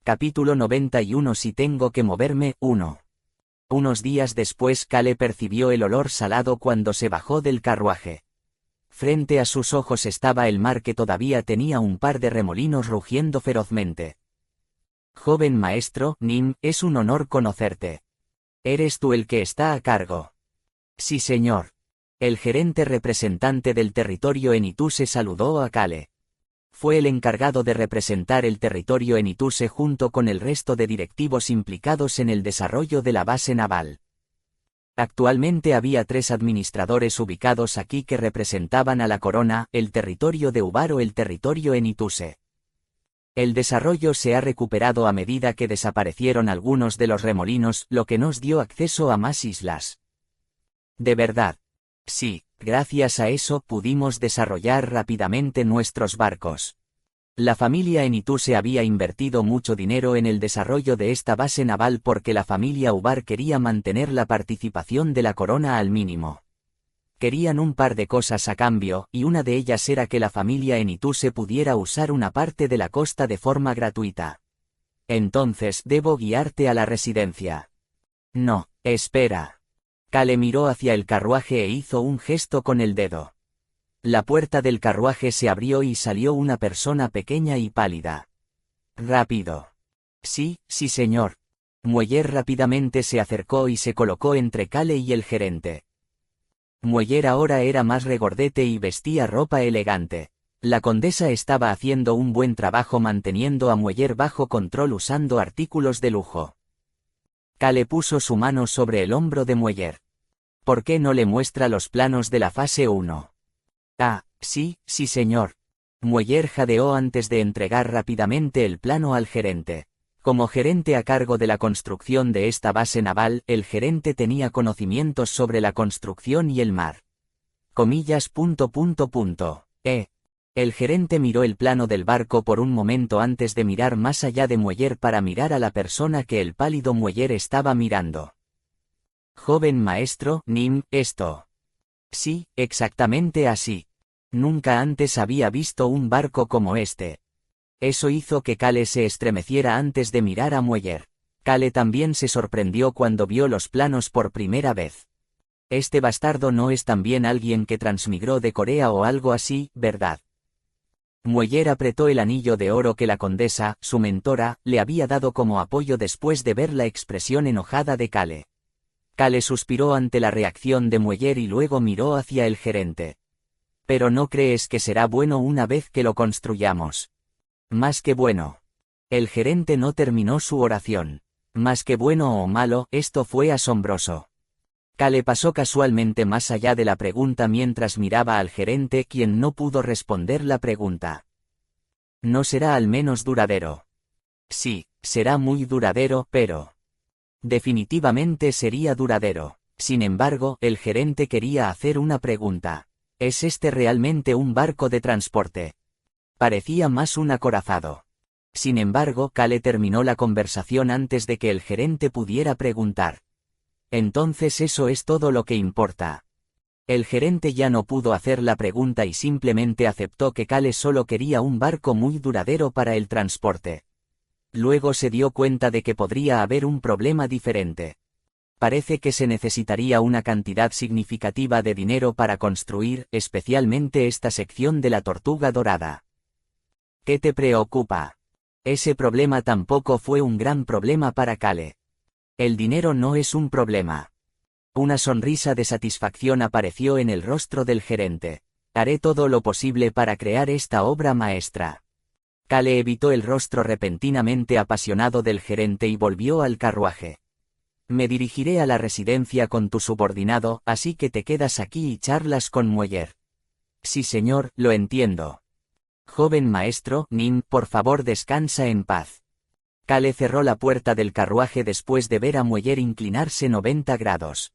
Capítulo 91. Si tengo que moverme, 1. Unos días después Kale percibió el olor salado cuando se bajó del carruaje. Frente a sus ojos estaba el mar que todavía tenía un par de remolinos rugiendo ferozmente. Joven maestro, Nim, es un honor conocerte. ¿Eres tú el que está a cargo? Sí, señor. El gerente representante del territorio Enituse saludó a Kale. Fue el encargado de representar el territorio Enituse junto con el resto de directivos implicados en el desarrollo de la base naval. Actualmente había 3 administradores ubicados aquí que representaban a la corona, el territorio de Ubar o el territorio Enituse. El desarrollo se ha recuperado a medida que desaparecieron algunos de los remolinos, lo que nos dio acceso a más islas. ¿De verdad? Sí, gracias a eso pudimos desarrollar rápidamente nuestros barcos. La familia Enituse había invertido mucho dinero en el desarrollo de esta base naval porque la familia Ubar quería mantener la participación de la corona al mínimo. Querían un par de cosas a cambio, y una de ellas era que la familia Enituse pudiera usar una parte de la costa de forma gratuita. Entonces debo guiarte a la residencia. No, espera. Kale miró hacia el carruaje e hizo un gesto con el dedo. La puerta del carruaje se abrió y salió una persona pequeña y pálida. Rápido. Sí, sí señor. Mueller rápidamente se acercó y se colocó entre Kale y el gerente. Mueller ahora era más regordete y vestía ropa elegante. La condesa estaba haciendo un buen trabajo manteniendo a Mueller bajo control usando artículos de lujo. Kale puso su mano sobre el hombro de Mueller. ¿Por qué no le muestra los planos de la fase 1? Ah, sí, sí señor. Mueller jadeó antes de entregar rápidamente el plano al gerente. Como gerente a cargo de la construcción de esta base naval, el gerente tenía conocimientos sobre la construcción y el mar. Comillas. El gerente miró el plano del barco por un momento antes de mirar más allá de Mueller para mirar a la persona que el pálido Mueller estaba mirando. Joven maestro, Nim, esto. Sí, exactamente así. Nunca antes había visto un barco como este. Eso hizo que Kale se estremeciera antes de mirar a Mueller. Kale también se sorprendió cuando vio los planos por primera vez. Este bastardo no es también alguien que transmigró de Corea o algo así, ¿verdad? Mueller apretó el anillo de oro que la condesa, su mentora, le había dado como apoyo después de ver la expresión enojada de Kale. Kale suspiró ante la reacción de Mueller y luego miró hacia el gerente. ¿Pero no crees que será bueno una vez que lo construyamos? Más que bueno. El gerente no terminó su oración. Más que bueno o malo, esto fue asombroso. Kale pasó casualmente más allá de la pregunta mientras miraba al gerente, quien no pudo responder la pregunta. No será al menos duradero. Sí, será muy duradero, pero... definitivamente sería duradero. Sin embargo, el gerente quería hacer una pregunta. ¿Es este realmente un barco de transporte? Parecía más un acorazado. Sin embargo, Kale terminó la conversación antes de que el gerente pudiera preguntar. Entonces eso es todo lo que importa. El gerente ya no pudo hacer la pregunta y simplemente aceptó que Kale solo quería un barco muy duradero para el transporte. Luego se dio cuenta de que podría haber un problema diferente. Parece que se necesitaría una cantidad significativa de dinero para construir, especialmente esta sección de la Tortuga Dorada. ¿Qué te preocupa? Ese problema tampoco fue un gran problema para Kale. El dinero no es un problema. Una sonrisa de satisfacción apareció en el rostro del gerente. Haré todo lo posible para crear esta obra maestra. Kale evitó el rostro repentinamente apasionado del gerente y volvió al carruaje. Me dirigiré a la residencia con tu subordinado, así que te quedas aquí y charlas con Mueller. Sí señor, lo entiendo. Joven maestro, Nim, por favor descansa en paz. Kale cerró la puerta del carruaje después de ver a Mueller inclinarse 90 grados.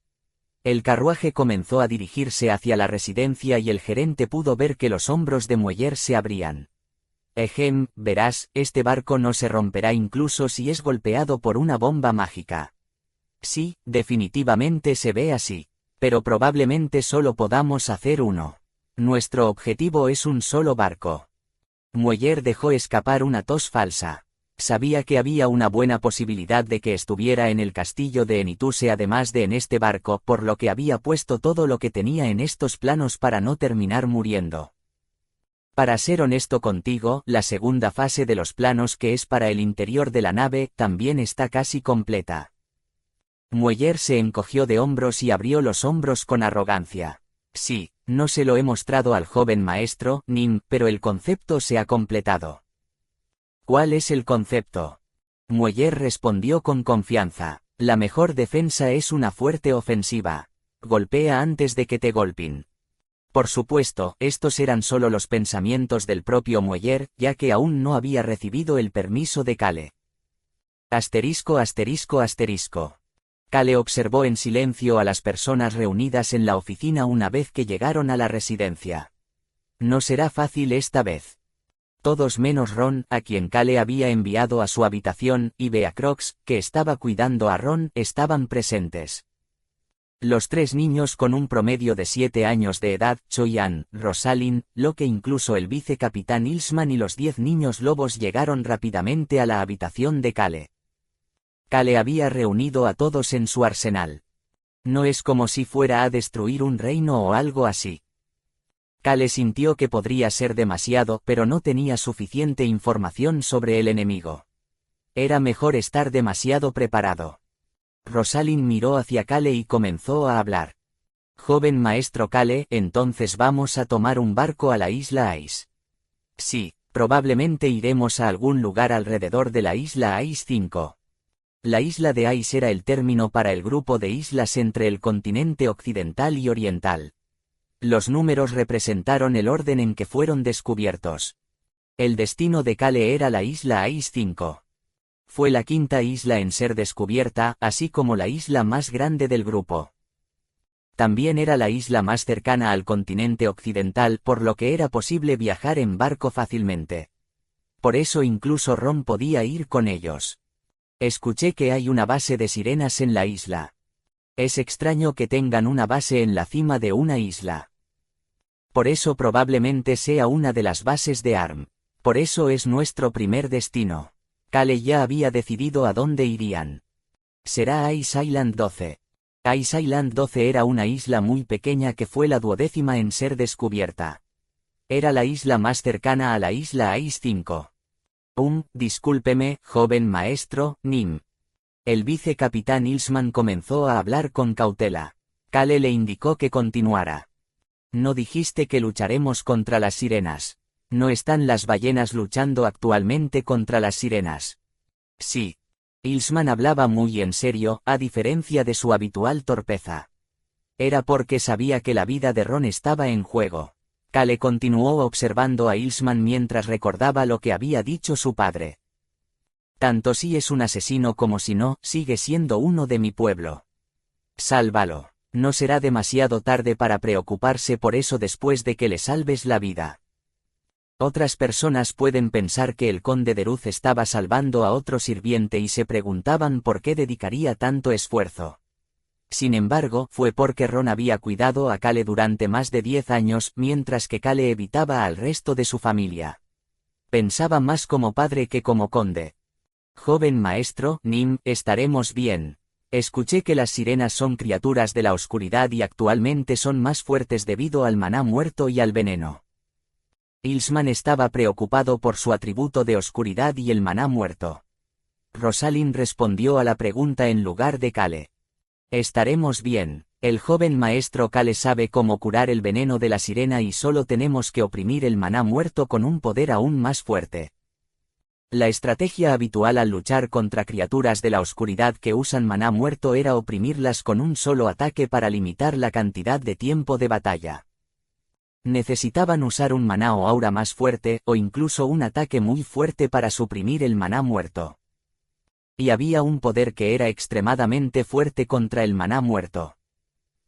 El carruaje comenzó a dirigirse hacia la residencia y el gerente pudo ver que los hombros de Mueller se abrían. Verás, este barco no se romperá incluso si es golpeado por una bomba mágica. Sí, definitivamente se ve así. Pero probablemente solo podamos hacer uno. Nuestro objetivo es un solo barco. Mueller dejó escapar una tos falsa. Sabía que había una buena posibilidad de que estuviera en el castillo de Enituse además de en este barco, por lo que había puesto todo lo que tenía en estos planos para no terminar muriendo. Para ser honesto contigo, la segunda fase de los planos, que es para el interior de la nave, también está casi completa. Mueller se encogió de hombros y abrió los hombros con arrogancia. Sí, no se lo he mostrado al joven maestro, Nim, pero el concepto se ha completado. ¿Cuál es el concepto? Mueller respondió con confianza. La mejor defensa es una fuerte ofensiva. Golpea antes de que te golpeen. Por supuesto, estos eran solo los pensamientos del propio Mueller, ya que aún no había recibido el permiso de Kale. Asterisco asterisco asterisco. Kale observó en silencio a las personas reunidas en la oficina una vez que llegaron a la residencia. No será fácil esta vez. Todos menos Ron, a quien Kale había enviado a su habitación, y Beacrox, que estaba cuidando a Ron, estaban presentes. Los 3 niños con un promedio de 7 años de edad, Choyan, Rosalind, Locke, incluso el vicecapitán Ilsman y los 10 niños lobos llegaron rápidamente a la habitación de Kale. Kale había reunido a todos en su arsenal. No es como si fuera a destruir un reino o algo así. Kale sintió que podría ser demasiado, pero no tenía suficiente información sobre el enemigo. Era mejor estar demasiado preparado. Rosalind miró hacia Kale y comenzó a hablar. Joven maestro Kale, entonces vamos a tomar un barco a la isla Ice. Sí, probablemente iremos a algún lugar alrededor de la isla Ice 5. La isla de Ice era el término para el grupo de islas entre el continente occidental y oriental. Los números representaron el orden en que fueron descubiertos. El destino de Kale era la isla Ice 5. Fue la 5ª isla en ser descubierta, así como la isla más grande del grupo. También era la isla más cercana al continente occidental, por lo que era posible viajar en barco fácilmente. Por eso incluso Ron podía ir con ellos. Escuché que hay una base de sirenas en la isla. Es extraño que tengan una base en la cima de una isla. Por eso probablemente sea una de las bases de ARM. Por eso es nuestro primer destino. Kale ya había decidido a dónde irían. Será Ice Island 12. Ice Island 12 era una isla muy pequeña que fue la 12ª en ser descubierta. Era la isla más cercana a la isla Ice 5. Discúlpeme, joven maestro, Nim. El vicecapitán Ilsman comenzó a hablar con cautela. Kale le indicó que continuara. No dijiste que lucharemos contra las sirenas. ¿No están las ballenas luchando actualmente contra las sirenas? Sí. Ilsman hablaba muy en serio, a diferencia de su habitual torpeza. Era porque sabía que la vida de Ron estaba en juego. Kale continuó observando a Ilsman mientras recordaba lo que había dicho su padre. Tanto si es un asesino como si no, sigue siendo uno de mi pueblo. Sálvalo. No será demasiado tarde para preocuparse por eso después de que le salves la vida. Otras personas pueden pensar que el conde de Ruz estaba salvando a otro sirviente y se preguntaban por qué dedicaría tanto esfuerzo. Sin embargo, fue porque Ron había cuidado a Kale durante más de 10 años, mientras que Kale evitaba al resto de su familia. Pensaba más como padre que como conde. Joven maestro, Nim, estaremos bien. Escuché que las sirenas son criaturas de la oscuridad y actualmente son más fuertes debido al maná muerto y al veneno. Ilsman estaba preocupado por su atributo de oscuridad y el maná muerto. Rosalind respondió a la pregunta en lugar de Kale. Estaremos bien. El joven maestro Kale sabe cómo curar el veneno de la sirena y solo tenemos que oprimir el maná muerto con un poder aún más fuerte. La estrategia habitual al luchar contra criaturas de la oscuridad que usan maná muerto era oprimirlas con un solo ataque para limitar la cantidad de tiempo de batalla. Necesitaban usar un maná o aura más fuerte, o incluso un ataque muy fuerte para suprimir el maná muerto. Y había un poder que era extremadamente fuerte contra el maná muerto.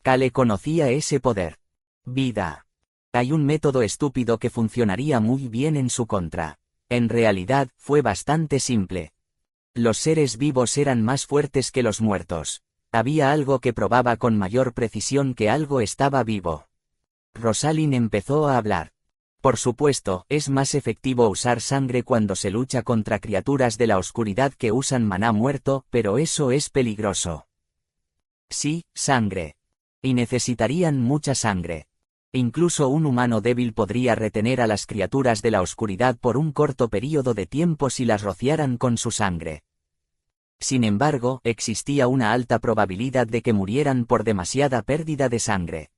Kale conocía ese poder. Vida. Hay un método estúpido que funcionaría muy bien en su contra. En realidad, fue bastante simple. Los seres vivos eran más fuertes que los muertos. Había algo que probaba con mayor precisión que algo estaba vivo. Rosalind empezó a hablar. Por supuesto, es más efectivo usar sangre cuando se lucha contra criaturas de la oscuridad que usan maná muerto, pero eso es peligroso. Sí, sangre. Y necesitarían mucha sangre. Incluso un humano débil podría retener a las criaturas de la oscuridad por un corto período de tiempo si las rociaran con su sangre. Sin embargo, existía una alta probabilidad de que murieran por demasiada pérdida de sangre.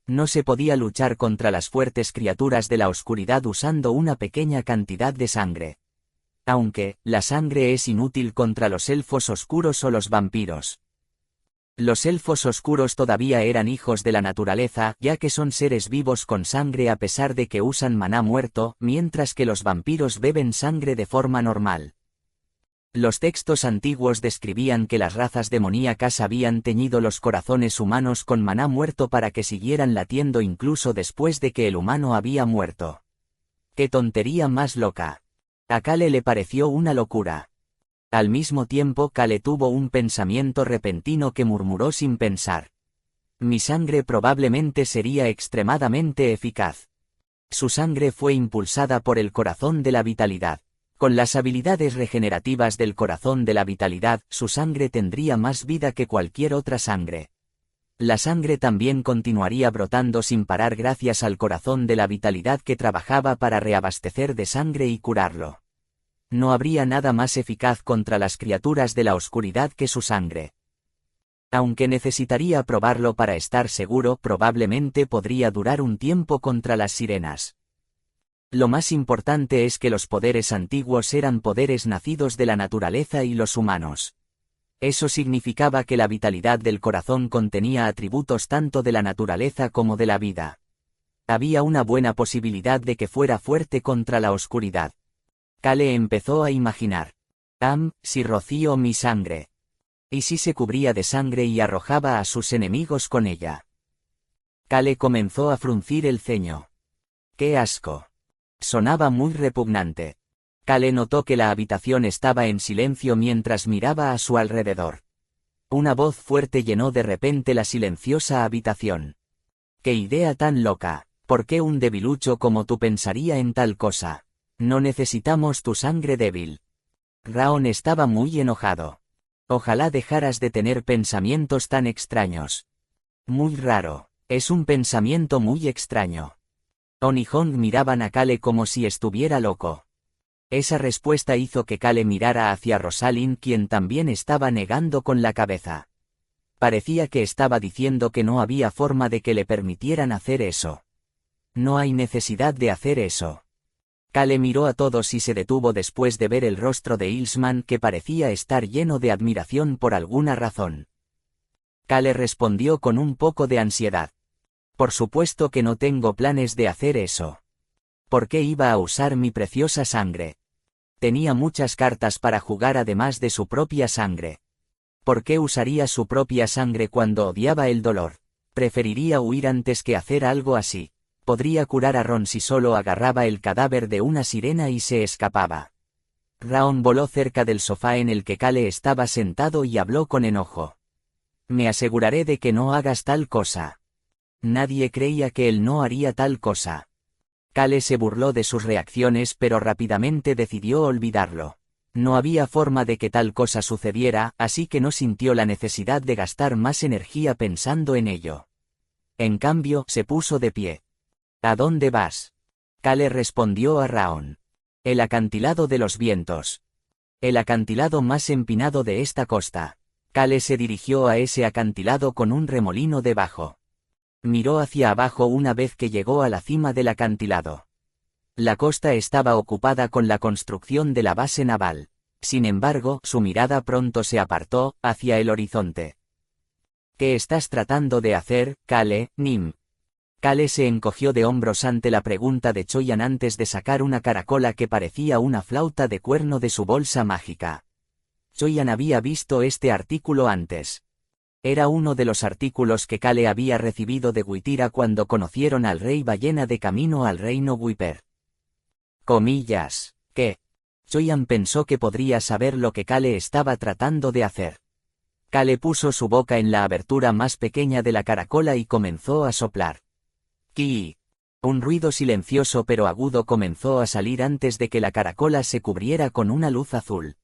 No se podía luchar contra las fuertes criaturas de la oscuridad usando una pequeña cantidad de sangre. Aunque, la sangre es inútil contra los elfos oscuros o los vampiros. Los elfos oscuros todavía eran hijos de la naturaleza, ya que son seres vivos con sangre a pesar de que usan maná muerto, mientras que los vampiros beben sangre de forma normal. Los textos antiguos describían que las razas demoníacas habían teñido los corazones humanos con maná muerto para que siguieran latiendo incluso después de que el humano había muerto. ¡Qué tontería más loca! A Kale le pareció una locura. Al mismo tiempo Kale tuvo un pensamiento repentino que murmuró sin pensar. Mi sangre probablemente sería extremadamente eficaz. Su sangre fue impulsada por el corazón de la vitalidad. Con las habilidades regenerativas del corazón de la vitalidad, su sangre tendría más vida que cualquier otra sangre. La sangre también continuaría brotando sin parar gracias al corazón de la vitalidad que trabajaba para reabastecer de sangre y curarlo. No habría nada más eficaz contra las criaturas de la oscuridad que su sangre. Aunque necesitaría probarlo para estar seguro, probablemente podría durar un tiempo contra las sirenas. Lo más importante es que los poderes antiguos eran poderes nacidos de la naturaleza y los humanos. Eso significaba que la vitalidad del corazón contenía atributos tanto de la naturaleza como de la vida. Había una buena posibilidad de que fuera fuerte contra la oscuridad. Kale empezó a imaginar. Si rocío mi sangre. ¿Y si se cubría de sangre y arrojaba a sus enemigos con ella? Kale comenzó a fruncir el ceño. ¡Qué asco! Sonaba muy repugnante. Kale notó que la habitación estaba en silencio mientras miraba a su alrededor. Una voz fuerte llenó de repente la silenciosa habitación. ¡Qué idea tan loca! ¿Por qué un debilucho como tú pensaría en tal cosa? No necesitamos tu sangre débil. Raon estaba muy enojado. Ojalá dejaras de tener pensamientos tan extraños. Muy raro. Es un pensamiento muy extraño. On y Hong miraban a Kale como si estuviera loco. Esa respuesta hizo que Kale mirara hacia Rosalind, quien también estaba negando con la cabeza. Parecía que estaba diciendo que no había forma de que le permitieran hacer eso. No hay necesidad de hacer eso. Kale miró a todos y se detuvo después de ver el rostro de Ilsman, que parecía estar lleno de admiración por alguna razón. Kale respondió con un poco de ansiedad. Por supuesto que no tengo planes de hacer eso. ¿Por qué iba a usar mi preciosa sangre? Tenía muchas cartas para jugar además de su propia sangre. ¿Por qué usaría su propia sangre cuando odiaba el dolor? Preferiría huir antes que hacer algo así. Podría curar a Ron si solo agarraba el cadáver de una sirena y se escapaba. Raon voló cerca del sofá en el que Kale estaba sentado y habló con enojo. Me aseguraré de que no hagas tal cosa. Nadie creía que él no haría tal cosa. Kale se burló de sus reacciones pero rápidamente decidió olvidarlo. No había forma de que tal cosa sucediera, así que no sintió la necesidad de gastar más energía pensando en ello. En cambio, se puso de pie. ¿A dónde vas? Kale respondió a Raon. El acantilado de los vientos. El acantilado más empinado de esta costa. Kale se dirigió a ese acantilado con un remolino debajo. Miró hacia abajo una vez que llegó a la cima del acantilado. La costa estaba ocupada con la construcción de la base naval. Sin embargo, su mirada pronto se apartó, hacia el horizonte. ¿Qué estás tratando de hacer, Kale, Nim? Kale se encogió de hombros ante la pregunta de Choyan antes de sacar una caracola que parecía una flauta de cuerno de su bolsa mágica. Choyan había visto este artículo antes. Era uno de los artículos que Kale había recibido de Guitira cuando conocieron al rey ballena de camino al reino Guiper. Comillas, ¿qué? Choyan pensó que podría saber lo que Kale estaba tratando de hacer. Kale puso su boca en la abertura más pequeña de la caracola y comenzó a soplar. Ki. Un ruido silencioso pero agudo comenzó a salir antes de que la caracola se cubriera con una luz azul.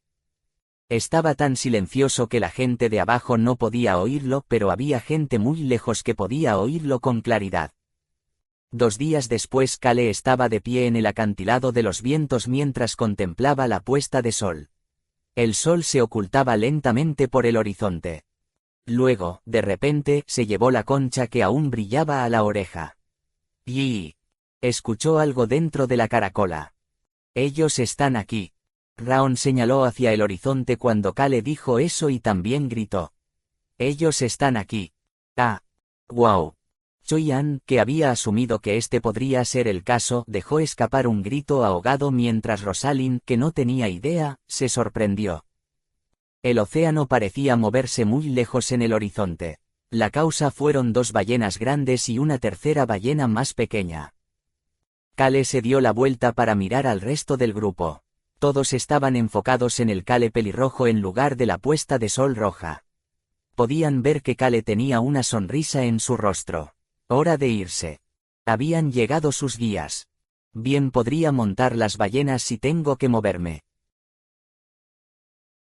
Estaba tan silencioso que la gente de abajo no podía oírlo, pero había gente muy lejos que podía oírlo con claridad. 2 días después Kale estaba de pie en el acantilado de los vientos mientras contemplaba la puesta de sol. El sol se ocultaba lentamente por el horizonte. Luego, de repente, se llevó la concha que aún brillaba a la oreja. Y escuchó algo dentro de la caracola. Ellos están aquí. Raon señaló hacia el horizonte cuando Kale dijo eso y también gritó. Ellos están aquí. Ah. Wow. Choi-an, que había asumido que este podría ser el caso, dejó escapar un grito ahogado mientras Rosalind, que no tenía idea, se sorprendió. El océano parecía moverse muy lejos en el horizonte. La causa fueron 2 ballenas grandes y una tercera ballena más pequeña. Kale se dio la vuelta para mirar al resto del grupo. Todos estaban enfocados en el Kale pelirrojo en lugar de la puesta de sol roja. Podían ver que Kale tenía una sonrisa en su rostro. Hora de irse. Habían llegado sus guías. Bien podría montar las ballenas si tengo que moverme.